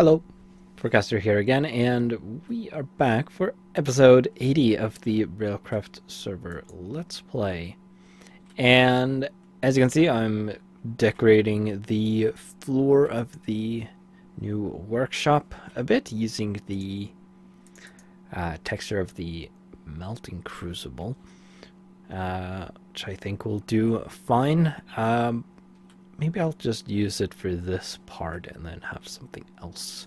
Hello, Forecaster here again, and we are back for episode 80 of the Railcraft server Let's Play. And as you can see, I'm decorating the floor of the new workshop a bit using the texture of the melting crucible, which I think will do fine. Maybe I'll just use it for this part and then have something else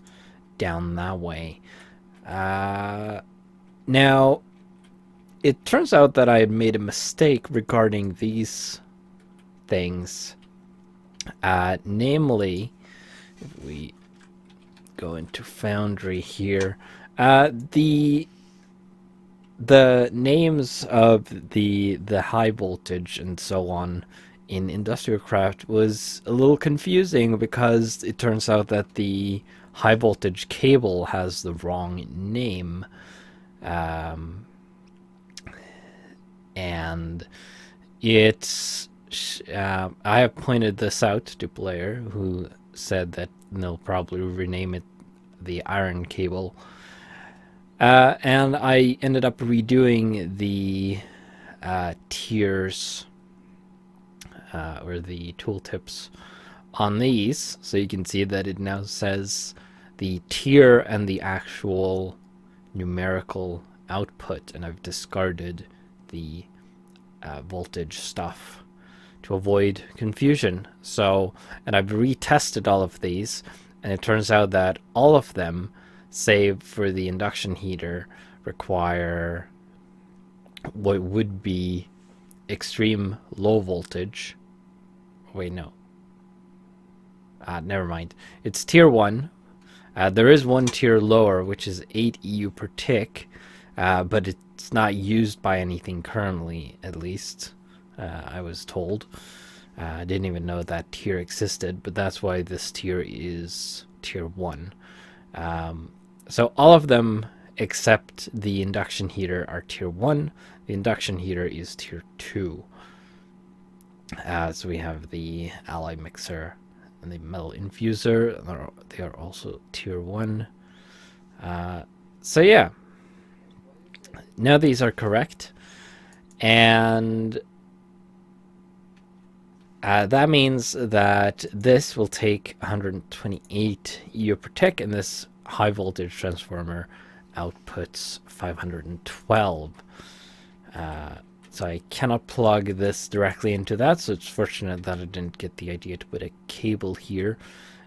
down that way. Now, it turns out that I had made a mistake regarding these things. Namely, if we go into Foundry here, the names of the high voltage and so on in Industrial Craft was a little confusing because it turns out that the high voltage cable has the wrong name, and it's I have pointed this out to player who said that they'll probably rename it the iron cable, and I ended up redoing the tiers or the tooltips on these, so you can see that it now says the tier and the actual numerical output, and I've discarded the voltage stuff to avoid confusion. So, and I've retested all of these, and it turns out that all of them, save for the induction heater, require what would be extreme low voltage. Wait, no. Never mind. It's tier 1. There is one tier lower, which is 8 EU per tick, but it's not used by anything currently, at least, I was told. I didn't even know that tier existed, but that's why this tier is tier 1. So all of them except the induction heater are tier 1. The induction heater is tier 2. So we have the alloy mixer and the metal infuser. They are also tier 1. So yeah, now these are correct, and that means that this will take 128 EU per tick, and this high voltage transformer outputs 512. So I cannot plug this directly into that, so it's fortunate that I didn't get the idea to put a cable here.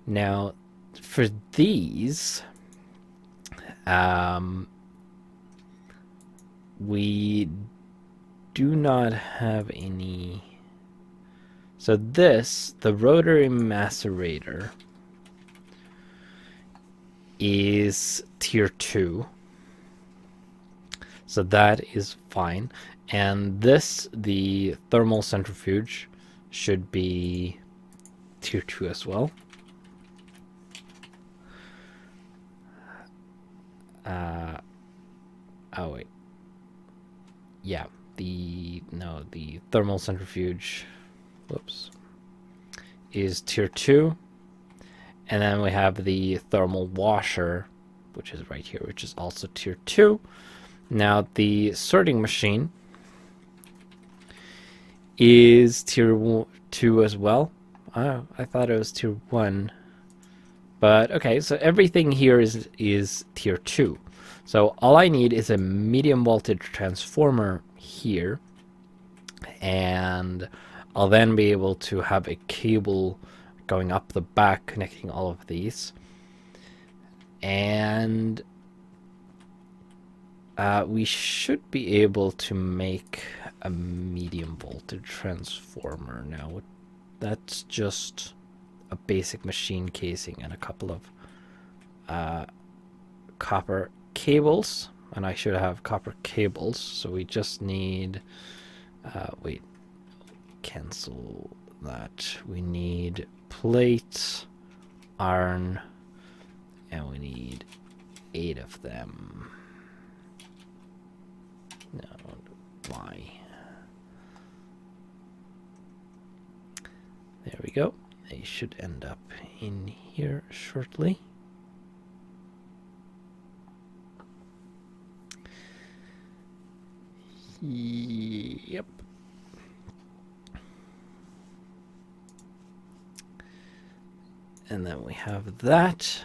Now, for these, we do not have any. So this, the rotary macerator, is tier 2. So that is fine. And this, the thermal centrifuge, should be tier 2 as well. Oh wait. Yeah, the thermal centrifuge, whoops, is tier 2. And then we have the thermal washer, which is right here, which is also tier 2. Now the sorting machine is tier 2 as well. Oh, I thought it was tier 1. But okay, so everything here is tier 2. So all I need is a medium voltage transformer here, and I'll then be able to have a cable going up the back connecting all of these. And we should be able to make a medium voltage transformer now. That's just a basic machine casing and a couple of copper cables, and I should have copper cables, so we just need wait, cancel that. We need plates, iron, and we need 8 of them. No, why? There we go. They should end up in here shortly. Yep. And then we have that.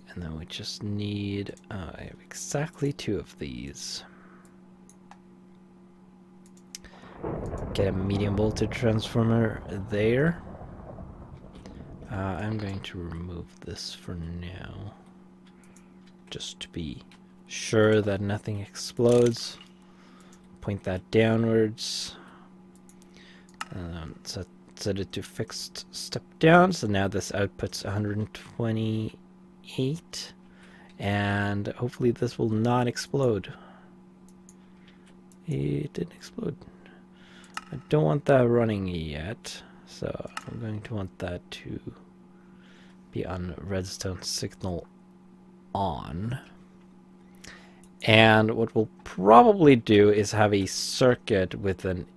And then we just need, I have exactly 2 of these. Get a medium voltage transformer there. I'm going to remove this for now, just to be sure that nothing explodes. Point that downwards. Set it to fixed step down. So now this outputs 128. And hopefully this will not explode. It didn't explode. I don't want that running yet. So I'm going to want that to be on redstone signal on. And what we'll probably do is have a circuit with an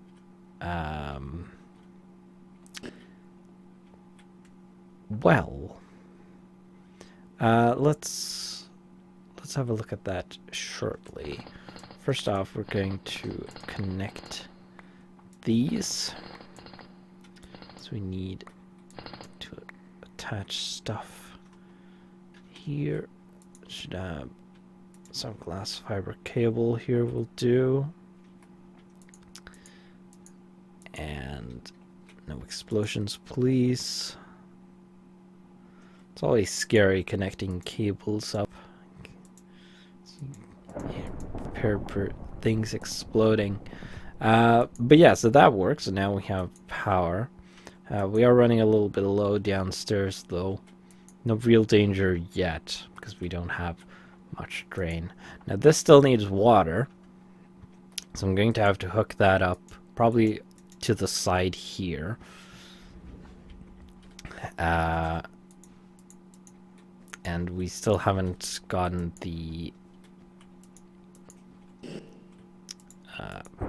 let's have a look at that shortly. First off, we're going to connect these. So we need to attach stuff here. Should have some glass fiber cable here will do. And no explosions, please. It's always scary connecting cables up. Prepare for things exploding. But yeah, so that works. And now we have power. We are running a little bit low downstairs, though. No real danger yet, because we don't have much drain. Now, this still needs water. So I'm going to have to hook that up, probably to the side here. And we still haven't gotten the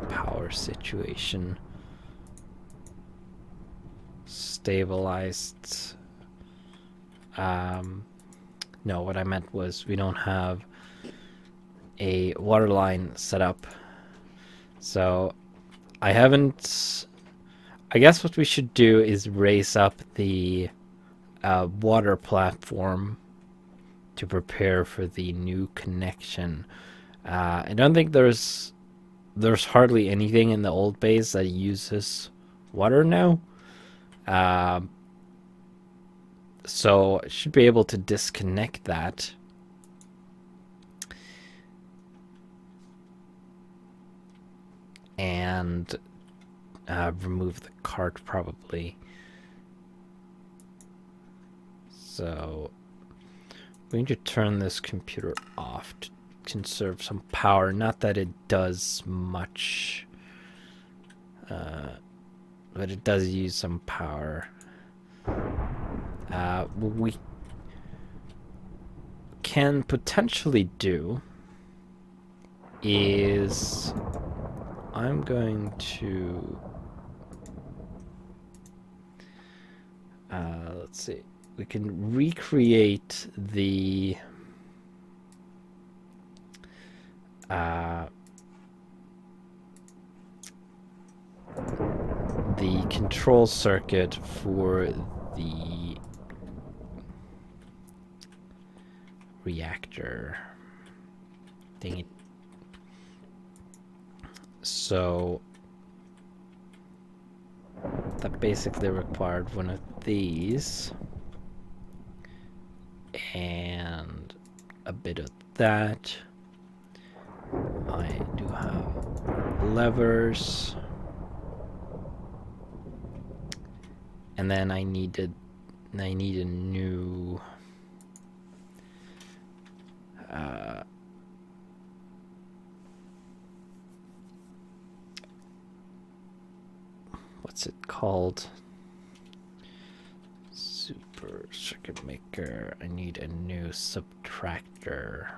power situation stabilized. No, what I meant was we don't have a water line set up. So I haven't... I guess what we should do is raise up the water platform to prepare for the new connection. I don't think there's hardly anything in the old base that uses water now. So I should be able to disconnect that. And remove the cart probably. So I'm going to turn this computer off to conserve some power. Not that it does much, but it does use some power. What we can potentially do is I'm going to let's see, we can recreate the control circuit for the reactor. Dang it. So that basically required one of these and a bit of that. I do have levers, and then I need a new what's it called? Super circuit maker. I need a new subtractor.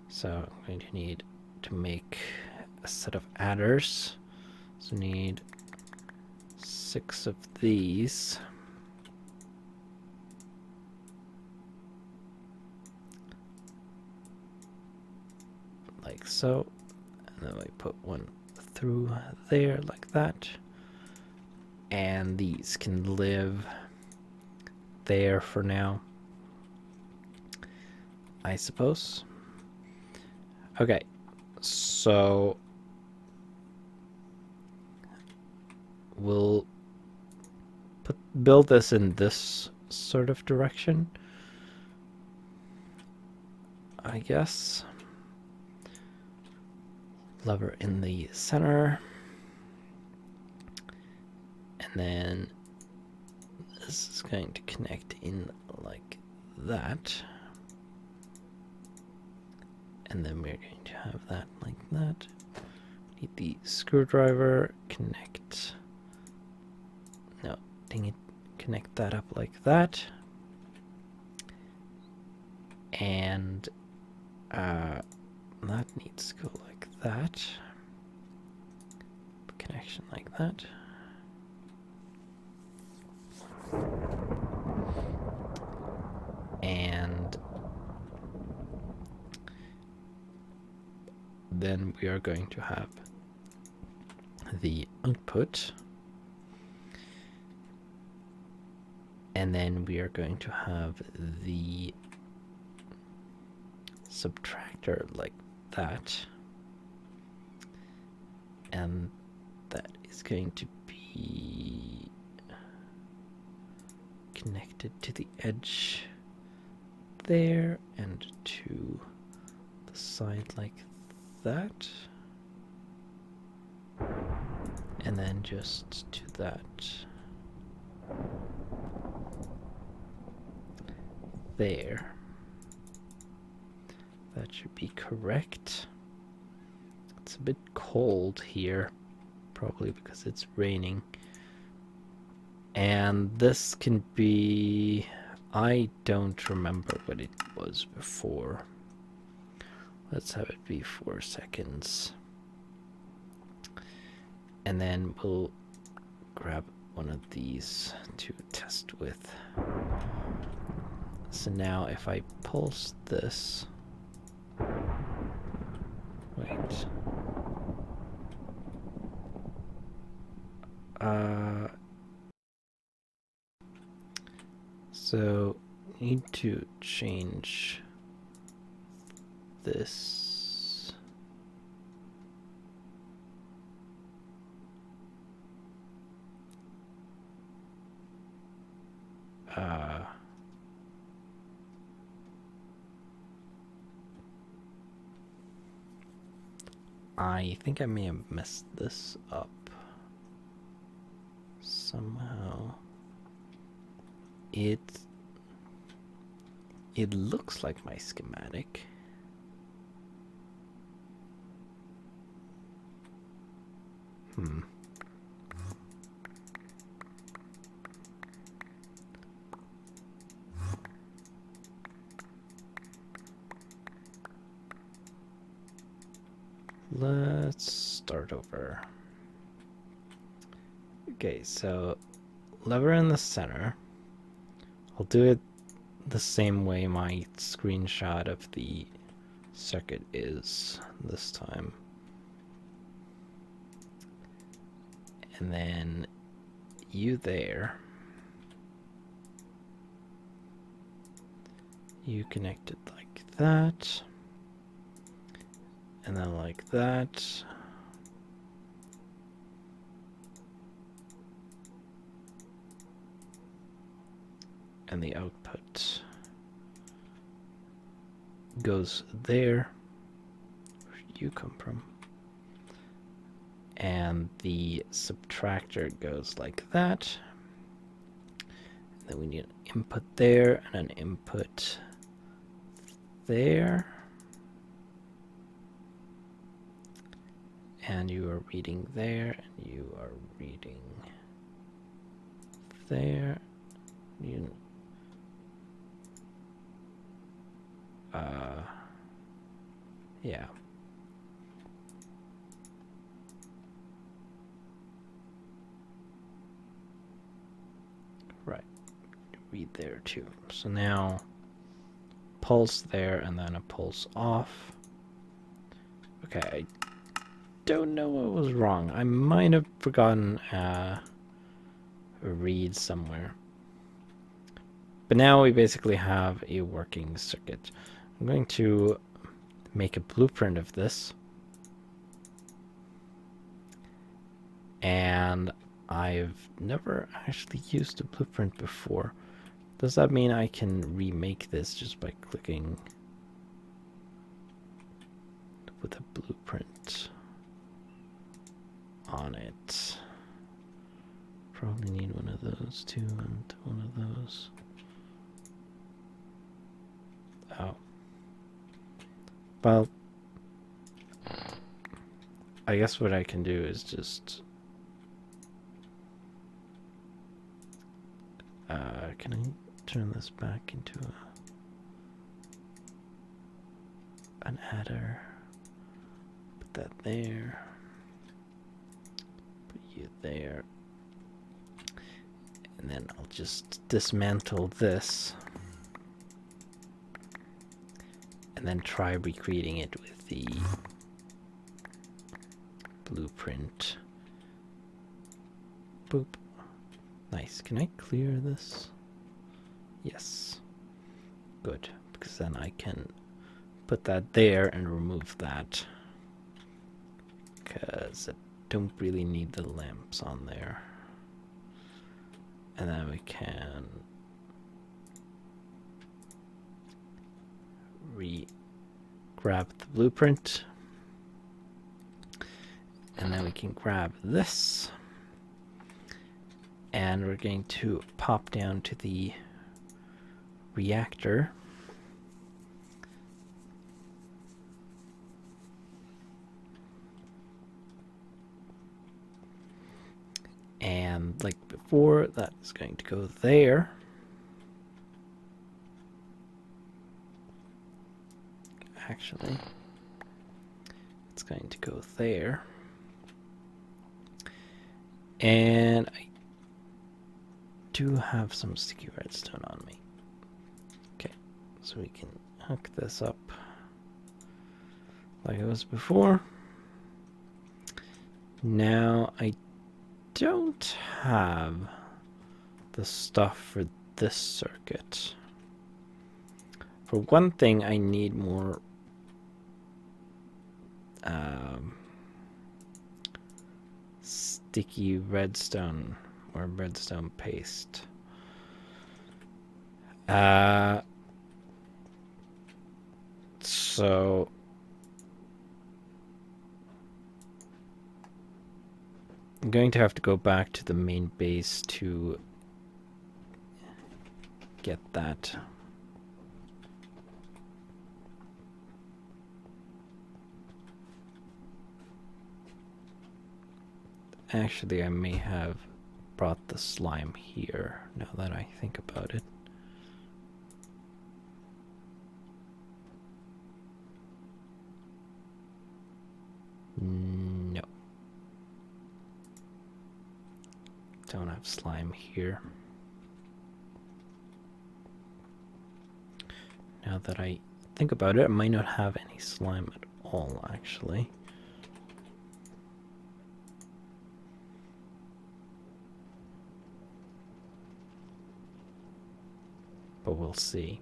So I'm going to need to make a set of adders. So need 6 of these. Like so. And then we put one through there like that. And these can live there for now, I suppose. Okay, so we'll build this in this sort of direction, I guess. Lever in the center. And then this is going to connect in like that. And then we're going to have that like that. Need the screwdriver, connect. No, dang it. Connect that up like that. And that needs to go like that. Connection like that. And then we are going to have the output. And then we are going to have the subtractor like that. And that is going to be connected to the edge there and to the side like that. And then just to that. There. That should be correct. It's a bit cold here, probably because it's raining. And this can be... I don't remember what it was before. Let's have it be 4 seconds. And then we'll grab one of these to test with. So now if I pulse this... Wait. So need to change this. I think I may have messed this up somehow. It looks like my schematic. Let's start over. Okay, so lever in the center. I'll do it the same way my screenshot of the circuit is this time. And then you there. You connect it like that. And then like that. And the output goes there. Where did you come from? And the subtractor goes like that. And then we need an input there and an input there. And you are reading there, and you are reading there. Yeah. Right. Read there too. So now pulse there and then a pulse off. Okay, I don't know what was wrong. I might have forgotten a read somewhere. But now we basically have a working circuit. I'm going to make a blueprint of this. And I've never actually used a blueprint before. Does that mean I can remake this just by clicking with a blueprint on it? Probably need one of those too, and one of those. Oh. Well, I guess what I can do is just... can I turn this back into an adder? Put that there. Put you there. And then I'll just dismantle this. And then try recreating it with the blueprint. Boop. Nice. Can I clear this? Yes. Good. Because then I can put that there and remove that. Because I don't really need the lamps on there. And then we can grab the blueprint. And then we can grab this. And we're going to pop down to the reactor. And like before, that's going to go there. Actually, it's going to go there. And I do have some sticky redstone on me. Okay, so we can hook this up like it was before. Now I don't have the stuff for this circuit. For one thing, I need more sticky redstone or redstone paste. So I'm going to have to go back to the main base to get that. Actually, I may have brought the slime here, now that I think about it. No. Don't have slime here. Now that I think about it, I might not have any slime at all, actually. But we'll see.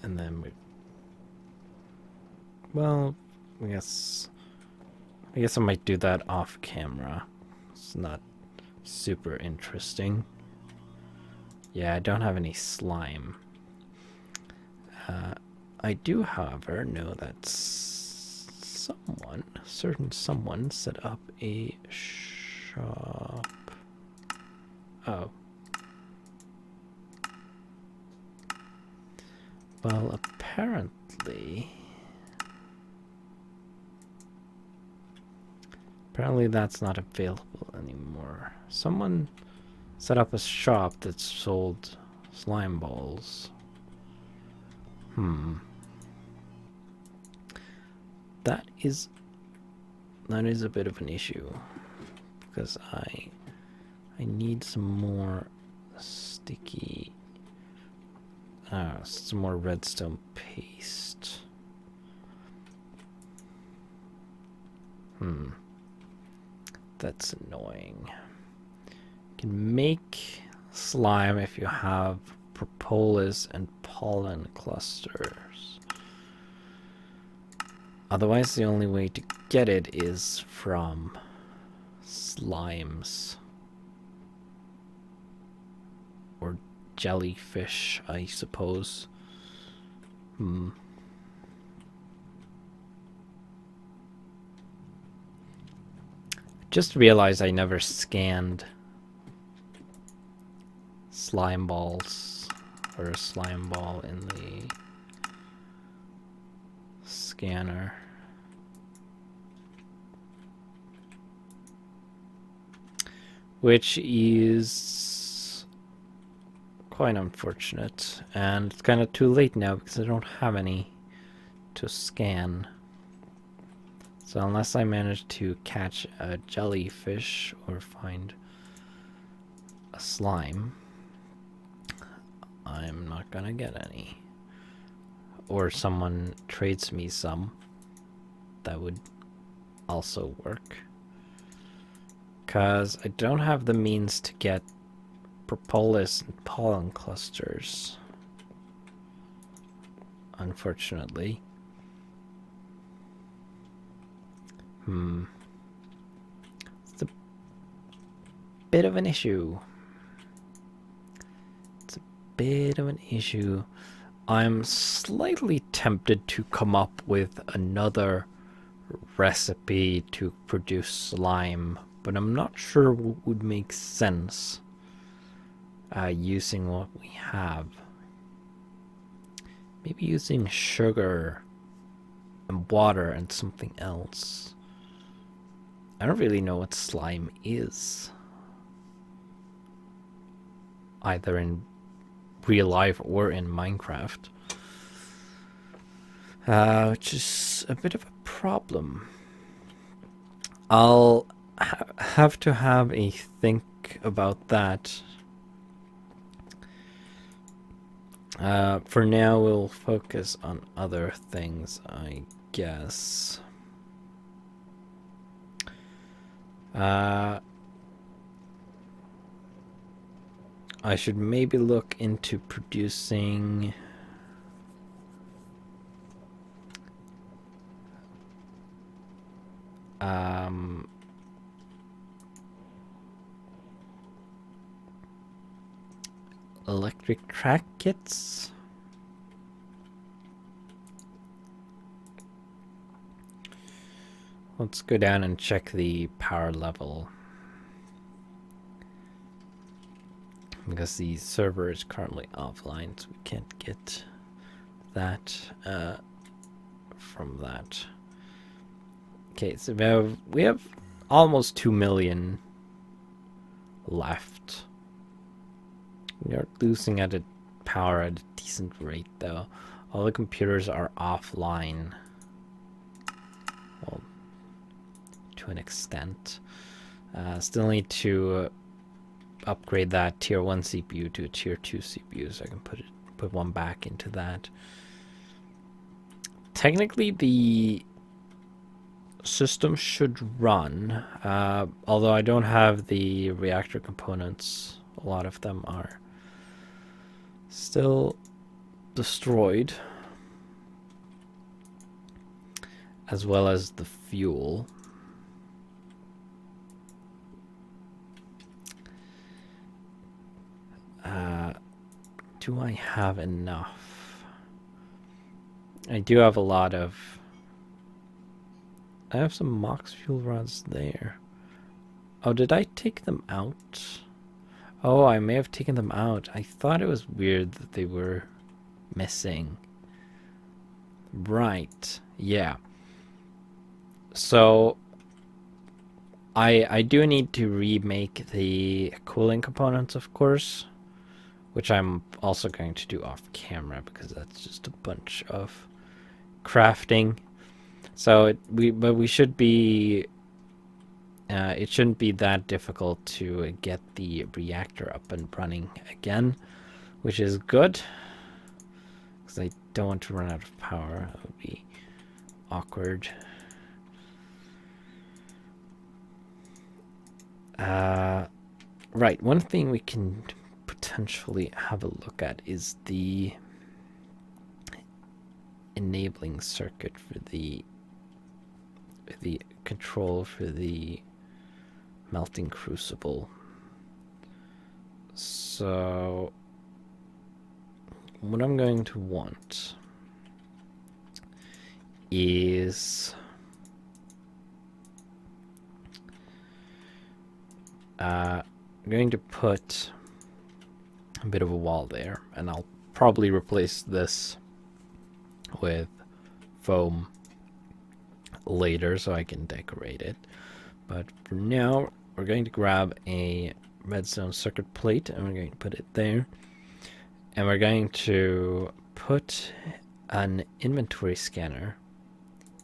And then well, I guess I might do that off camera. It's not super interesting. Yeah, I don't have any slime. I do, however, know that certain someone set up a shop. Oh. Well, apparently that's not available anymore. Someone set up a shop that sold slime balls. That is a bit of an issue, because I need some more Sticky. Some more redstone paste. That's annoying. You can make slime if you have propolis and pollen clusters. Otherwise, the only way to get it is from slimes. Or jellyfish, I suppose. Just realized I never scanned slime balls or a slime ball in the scanner. Which is quite unfortunate, and it's kind of too late now because I don't have any to scan. So unless I manage to catch a jellyfish or find a slime, I'm not gonna get any. Or someone trades me some. That would also work. Because I don't have the means to get propolis and pollen clusters, unfortunately. It's a bit of an issue. It's a bit of an issue. I'm slightly tempted to come up with another recipe to produce slime, but I'm not sure what would make sense using what we have. Maybe using sugar and water and something else. I don't really know what slime is, either in real life or in Minecraft, which is a bit of a problem. I'll have to have a think about that. For now, we'll focus on other things, I guess. I should maybe look into producing electric track kits. Let's go down and check the power level, because the server is currently offline, so we can't get that from that. Okay, so we have almost 2 million left. We are losing at a power at a decent rate, though. All the computers are offline. Well, to an extent. Still need to upgrade that tier 1 CPU to a tier 2 CPU, so I can put one back into that. Technically, the system should run, although I don't have the reactor components. A lot of them are still destroyed, as well as the fuel. Do I have enough? I do have a lot of... I have some mox fuel rods there. Oh, did I take them out? Oh, I may have taken them out. I thought it was weird that they were missing. Right. Yeah. So I do need to remake the cooling components, of course, which I'm also going to do off camera because that's just a bunch of crafting. So we should be It shouldn't be that difficult to get the reactor up and running again, which is good, because I don't want to run out of power. That would be awkward. Right, one thing we can potentially have a look at is the enabling circuit for the control for the melting crucible. So what I'm going to want is I'm going to put a bit of a wall there, and I'll probably replace this with foam later so I can decorate it. But for now, we're going to grab a redstone circuit plate and we're going to put it there. And we're going to put an inventory scanner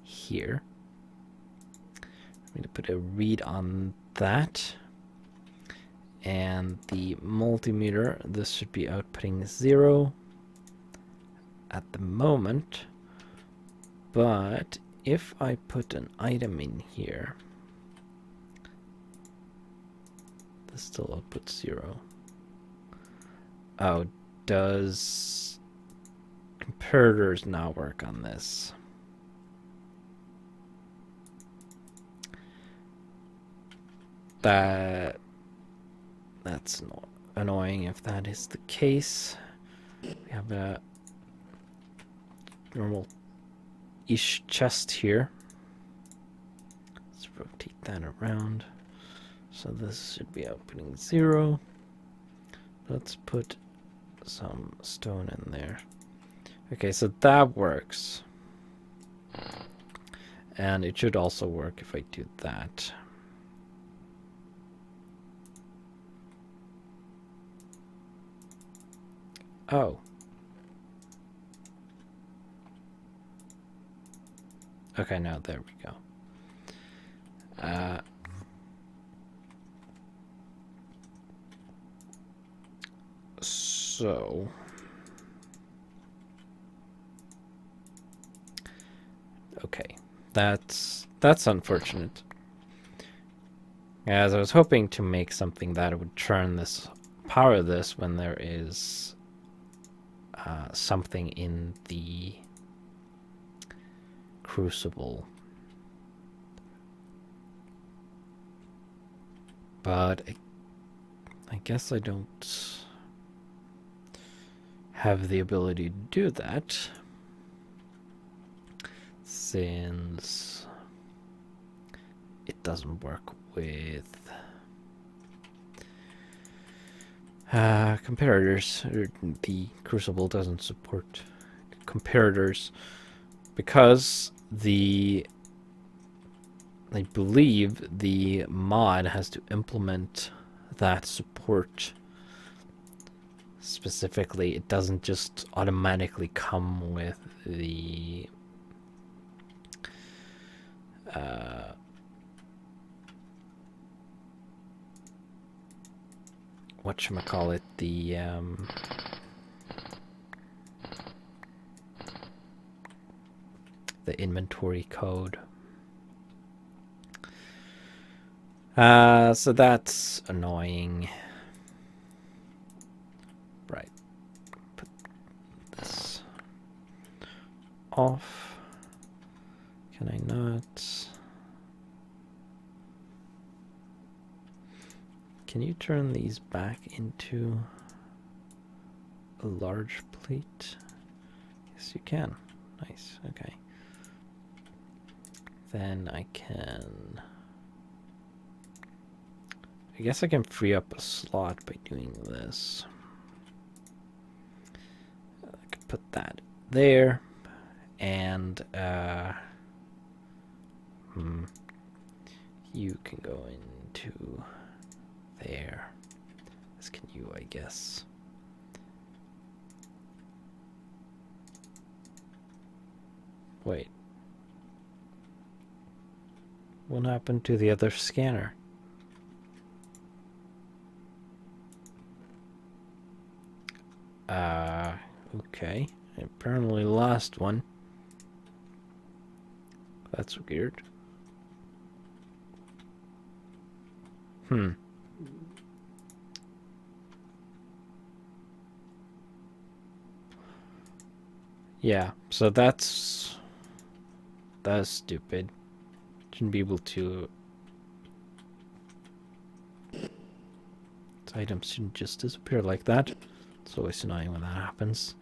here. I'm going to put a read on that. And the multimeter, this should be outputting 0 at the moment. But if I put an item in here, this still outputs 0. Oh, does comparators now work on this? That's not annoying if that is the case. We have a normal-ish chest here. Let's rotate that around. So this should be outputting 0. Let's put some stone in there. Okay, so that works. And it should also work if I do that. Oh. Okay, now there we go. So okay, that's unfortunate. As I was hoping to make something that would turn this, power this when there is something in the crucible. But I guess I don't have the ability to do that, since it doesn't work with comparators. The crucible doesn't support comparators because I believe the mod has to implement that support specifically. It doesn't just automatically come with the whatchamacallit, the inventory code. So that's annoying. Right. Put this off. Can I not? Can you turn these back into a large plate? Yes, you can. Nice. Okay. Then I guess I can free up a slot by doing this. I can put that there, and you can go into there, as can you, I guess. Wait. What happened to the other scanner? Okay. I apparently lost one. That's weird. Yeah, so that's stupid. Shouldn't be able to. Items shouldn't just disappear like that. It's always annoying when that happens.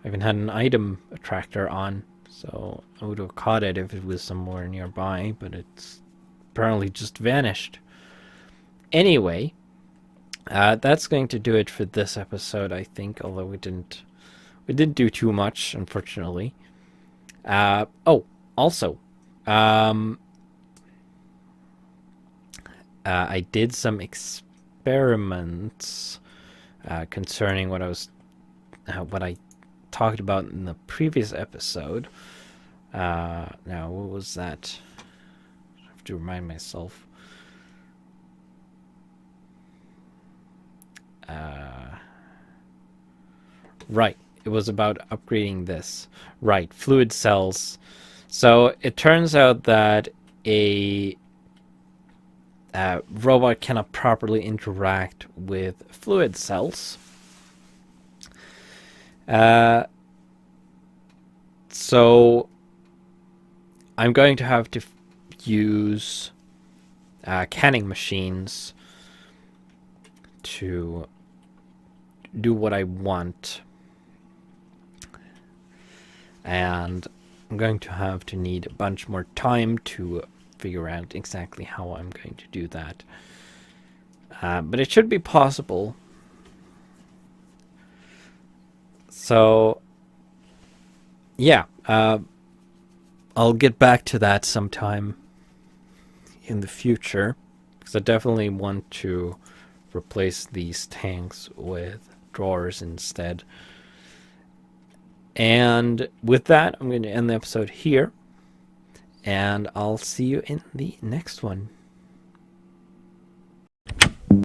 I even had an item attractor on, so I would have caught it if it was somewhere nearby, but it's apparently just vanished. Anyway, that's going to do it for this episode, I think, although we didn't do too much, unfortunately. Also, I did some experiments concerning what I talked about in the previous episode. Now, what was that? I have to remind myself. Right, it was about upgrading this. Right, fluid cells. So it turns out that a robot cannot properly interact with fluid cells. So I'm going to have to use canning machines to do what I want. And I'm going to have to need a bunch more time to figure out exactly how I'm going to do that. But it should be possible. So, yeah, I'll get back to that sometime in the future, because I definitely want to replace these tanks with drawers instead. And with that, I'm going to end the episode here, and I'll see you in the next one.